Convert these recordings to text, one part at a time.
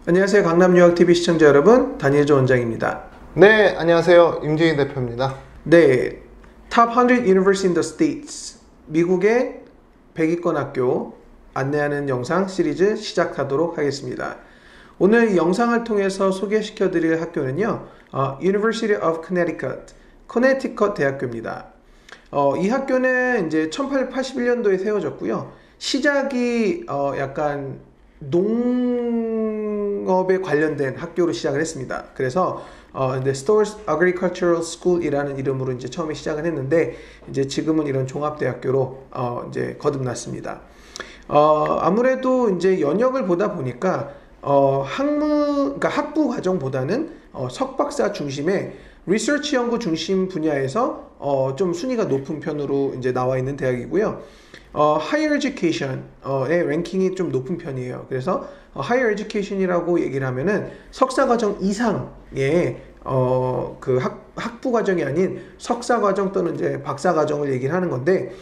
안녕하세요. 강남유학TV 시청자 여러분, 단일조 원장입니다. 네, 안녕하세요. 임지인 대표입니다. 네, Top 100 University in the States, 미국의 100위권 학교 안내하는 영상 시리즈 시작하도록 하겠습니다. 오늘 이 영상을 통해서 소개시켜 드릴 학교는요, University of Connecticut, 커네티컷 대학교입니다. 이 학교는 이제 1881년도에 세워졌고요. 시작이 약간 농업에 관련된 학교로 시작을 했습니다. 그래서 이제 Stores Agricultural School이라는 이름으로 이제 처음에 시작을 했는데 이제 지금은 이런 종합대학교로 이제 거듭났습니다. 아무래도 이제 연역을 보다 보니까 그러니까 학부 과정보다는 석박사 중심의 리서치 연구 중심 분야에서 좀 순위가 높은 편으로 이제 나와 있는 대학이고요. Higher Education의 랭킹이 좀 높은 편이에요. 그래서 Higher Education이라고 얘기를 하면은 석사 과정 이상의 그 학부 과정이 아닌 석사 과정 또는 이제 박사 과정을 얘기를 하는 건데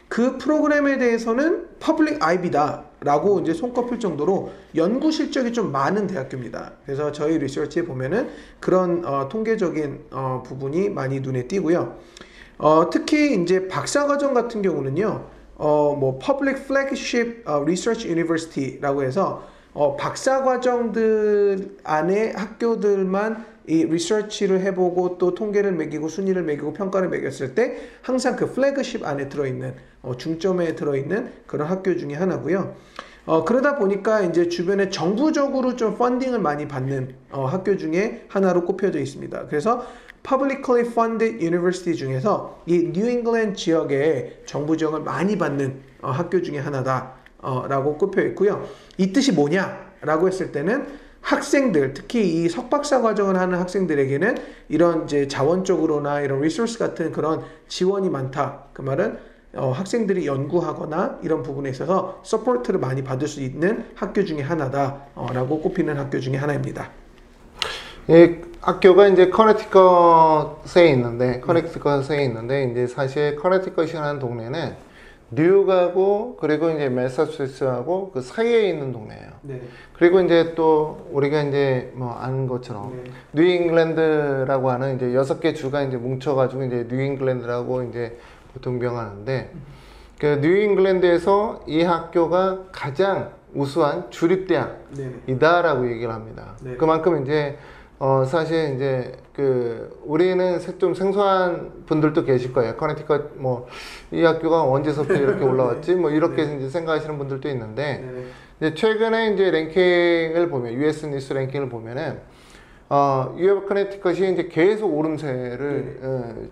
그 프로그램에 대해서는 Public IB다라고 이제 손꼽힐 정도로 연구 실적이 좀 많은 대학교입니다. 그래서 저희 리서치에 보면은 그런 통계적인 부분이 많이 눈에 띄고요. 특히 이제 박사 과정 같은 경우는요. 뭐 Public Flagship Research University라고 해서 박사 과정들 안에 학교들만 이 리서치를 해보고 또 통계를 매기고 순위를 매기고 평가를 매겼을 때 항상 그 플래그십 안에 들어있는 중점에 들어있는 그런 학교 중에 하나고요. 그러다 보니까 이제 주변에 정부적으로 좀 펀딩을 많이 받는 학교 중에 하나로 꼽혀져 있습니다. 그래서 Publicly Funded University 중에서 이 뉴 잉글랜드 지역에 정부 지원을 많이 받는 학교 중에 하나다라고 꼽혀 있고요. 이 뜻이 뭐냐라고 했을 때는 학생들, 특히 이 석박사 과정을 하는 학생들에게는 이런 이제 자원적으로나 이런 리소스 같은 그런 지원이 많다. 그 말은 학생들이 연구하거나 이런 부분에 있어서 서포트를 많이 받을 수 있는 학교 중에 하나다라고 꼽히는 학교 중에 하나입니다. 이 학교가 이제 커네티컷에 있는데 이제 사실 커네티컷이라는 동네는 뉴욕하고 그리고 이제 매사추세츠하고 그 사이에 있는 동네예요. 네. 그리고 이제 또 우리가 이제 뭐 아는 것처럼 뉴잉글랜드라고 하는 이제 6개 주가 이제 뭉쳐가지고 이제 뉴잉글랜드라고 이제 보통 명하는데 그 뉴잉글랜드에서 이 학교가 가장 우수한 주립대학이다라고 얘기를 합니다. 네. 그만큼 이제 사실 이제 우리는 좀 생소한 분들도 계실 거예요. 커네티컷 뭐 이 학교가 언제서부터 이렇게 올라왔지? 뭐 이렇게 이제 생각하시는 분들도 있는데 이제 최근에 이제 랭킹을 보면 US 뉴스 랭킹을 보면은 유럽 커네티컷이 이제 계속 오름세를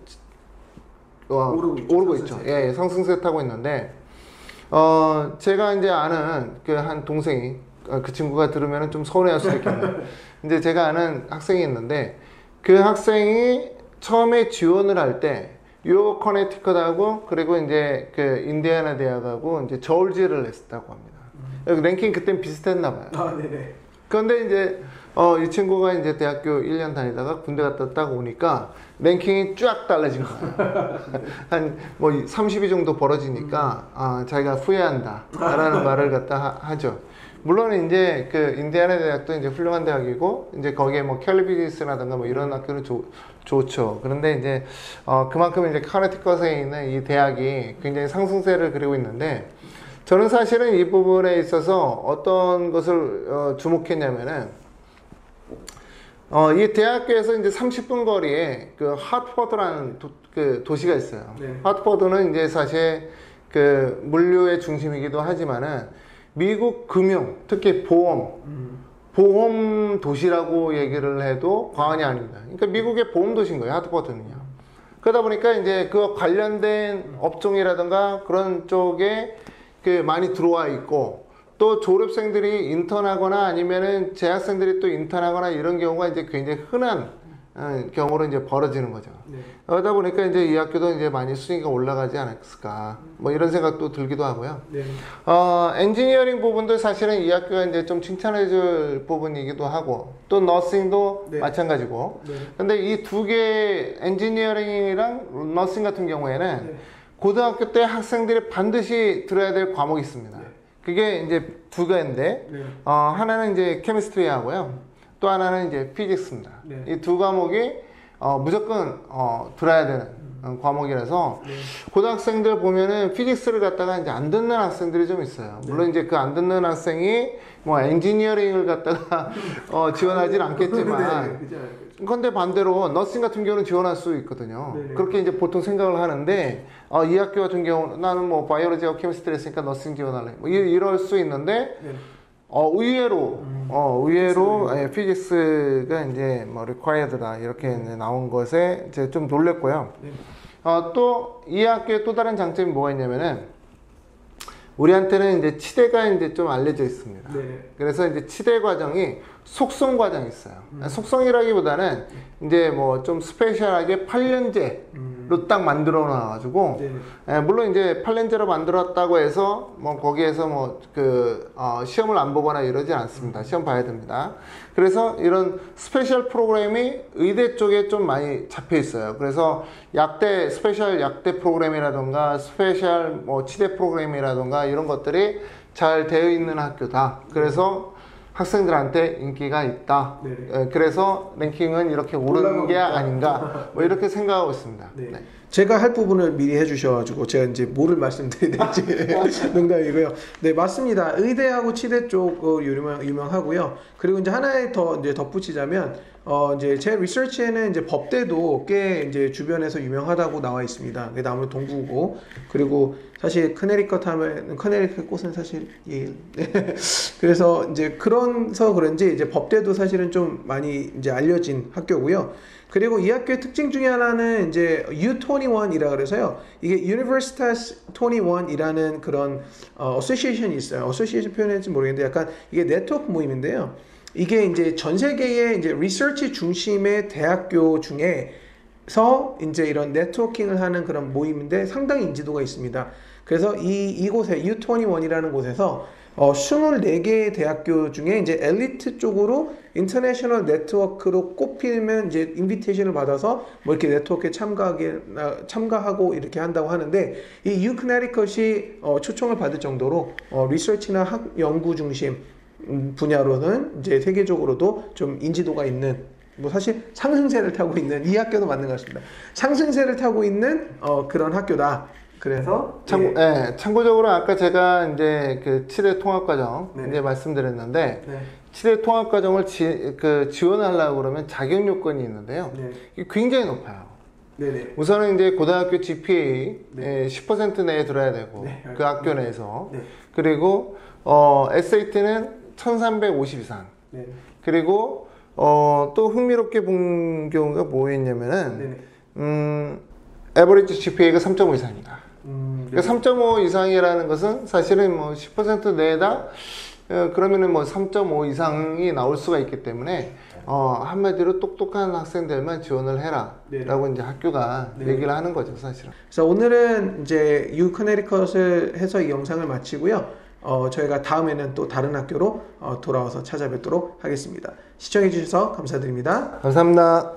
오르고 있죠. 예, 상승세 타고 있는데 제가 이제 아는 그 한 동생이 그 친구가 들으면 좀 서운해할 수도 있겠네요. 이제 제가 아는 학생이 있는데 그 학생이 처음에 지원을 할 때 유럽 커네티컷하고 그리고 이제 그 인디애나 대학하고 이제 저울질을 했다고 합니다. 랭킹 그땐 비슷했나 봐요. 네네. 그런데 이제 이 친구가 이제 대학교 1년 다니다가 군대 갔다 딱 오니까 랭킹이 쫙 달라진 거예요. 한 뭐 30위 정도 벌어지니까 자기가 후회한다 라는 말을 갖다 하죠. 물론 이제 그 인디애나 대학도 이제 훌륭한 대학이고 이제 거기에 뭐 캘리비디스라든가 뭐 이런 학교는 좋죠. 그런데 이제 그만큼 이제 커네티컷에 있는 이 대학이 굉장히 상승세를 그리고 있는데 저는 사실은 이 부분에 있어서 어떤 것을 주목했냐면은 이 대학교에서 이제 30분 거리에 그 하트포드라는 그 도시가 있어요. 네. 하트포드는 이제 사실 그 물류의 중심이기도 하지만은 미국 금융, 특히 보험 도시라고 얘기를 해도 과언이 아닙니다. 그러니까 미국의 보험 도시인 거예요, 하트포드는요. 그러다 보니까 이제 그 관련된 업종이라든가 그런 쪽에 그 많이 들어와 있고 또 졸업생들이 인턴하거나 아니면은 재학생들이 또 인턴하거나 이런 경우가 이제 굉장히 흔한 경우로 이제 벌어지는 거죠. 네. 그러다 보니까 이제 이 학교도 이제 많이 순위가 올라가지 않았을까 뭐 이런 생각도 들기도 하고요. 네. 엔지니어링 부분도 사실은 이 학교가 이제 좀 칭찬해줄 부분이기도 하고 또 너싱도 네. 마찬가지고. 네. 근데 이 두 개 엔지니어링이랑 너싱 같은 경우에는 네. 고등학교 때 학생들이 반드시 들어야 될 과목이 있습니다. 네. 그게 이제 두 개인데, 네. 하나는 이제 케미스트리 하고요. 또 하나는 이제 피직스입니다. 네. 이 두 과목이 무조건 들어야 되는 과목이라서 네. 고등학생들 보면은 피직스를 갖다가 이제 안 듣는 학생들이 좀 있어요. 물론 이제 그 안 듣는 학생이 뭐 엔지니어링을 갖다가 지원하진 않겠지만, 네, 그죠. 근데 반대로 너싱 같은 경우는 지원할 수 있거든요. 네네. 그렇게 이제 보통 생각을 하는데, 이 학교 같은 경우는 나는 뭐 바이오로지하고 케미스트리 했으니까 너싱 지원할래. 뭐 이럴 수 있는데, 네. 의외로 피직스가 이제 뭐 required다 이렇게 이제 나온 것에 이제 좀 놀랬고요. 네. 또 이 학교의 또 다른 장점이 뭐가 있냐면은 우리한테는 이제 치대가 이제 좀 알려져 있습니다. 네. 그래서 이제 치대 과정이 속성 과정이 있어요. 속성이라기보다는 이제 뭐 좀 스페셜하게 8년제로 딱 만들어 놔가지고, 네. 물론 이제 8년제로 만들었다고 해서 뭐 거기에서 뭐 시험을 안 보거나 이러지 않습니다. 시험 봐야 됩니다. 그래서 이런 스페셜 프로그램이 의대 쪽에 좀 많이 잡혀 있어요. 그래서 스페셜 약대 프로그램이라던가 스페셜 뭐 치대 프로그램이라던가 이런 것들이 잘 되어 있는 학교다. 그래서 학생들한테 인기가 있다. 그래서 랭킹은 이렇게 오르는 게 아닌가, 뭐 이렇게 생각하고 있습니다. 네. 네. 제가 할 부분을 미리 해주셔가지고 제가 이제 뭐를 말씀드려야 될지 농담이고요. 네, 맞습니다. 의대하고 치대 쪽 유명하고요. 그리고 이제 하나에 더 이제 덧붙이자면 이제 제 리서치에는 이제 법대도 꽤 이제 주변에서 유명하다고 나와 있습니다. 그게 아무래도 동부고, 그리고 사실 커네리컷 하면 커네리컷 꽃은 사실 예일. 그래서 이제 그런지 이제 법대도 사실은 좀 많이 이제 알려진 학교고요. 그리고 이 학교의 특징 중에 하나는 이제 U21이라 그래서요. 이게 Universitas 21이라는 그런 어소시에이션이 있어요. 어소시에이션 표현할지 모르겠는데 약간 이게 네트워크 모임인데요. 이게 이제 전 세계의 이제 리서치 중심의 대학교 중에서 이제 이런 네트워킹을 하는 그런 모임인데 상당히 인지도가 있습니다. 그래서 이곳에 U21이라는 곳에서 24개의 대학교 중에 이제 엘리트 쪽으로 인터내셔널 네트워크로 꼽히면 이제 인비테이션을 받아서 뭐 이렇게 네트워크에 참가하고 이렇게 한다고 하는데, 이 U 커네리컷이 초청을 받을 정도로 리서치나 연구 중심 분야로는 이제 세계적으로도 좀 인지도가 있는, 뭐 사실 상승세를 타고 있는, 이 학교도 맞는 것 같습니다. 상승세를 타고 있는 그런 학교다. 그래서 참고적으로 아까 제가 이제 그 치대 통합과정 네. 이제 말씀드렸는데, 네. 치대 통합과정을 지원하려고 그러면 자격 요건이 있는데요. 네. 이게 굉장히 높아요. 네네. 우선은 이제 고등학교 GPA 10% 내에 들어야 되고, 네. 그 학교 내에서. 네. 그리고 SAT는 1350 이상. 네. 그리고 또 흥미롭게 본 경우가 뭐였냐면은 에버리지 GPA가 3.5 이상이다. 그러니까 3.5 이상이라는 것은 사실은 뭐 10% 내다 그러면은 뭐 3.5 이상이 나올 수가 있기 때문에 한마디로 똑똑한 학생들만 지원을 해라 라고 이제 학교가 얘기를 하는 거죠, 사실은. 그래서 오늘은 이제 U 커네리컷을 해서 이 영상을 마치고요. 저희가 다음에는 또 다른 학교로 돌아와서 찾아뵙도록 하겠습니다. 시청해 주셔서 감사드립니다. 감사합니다.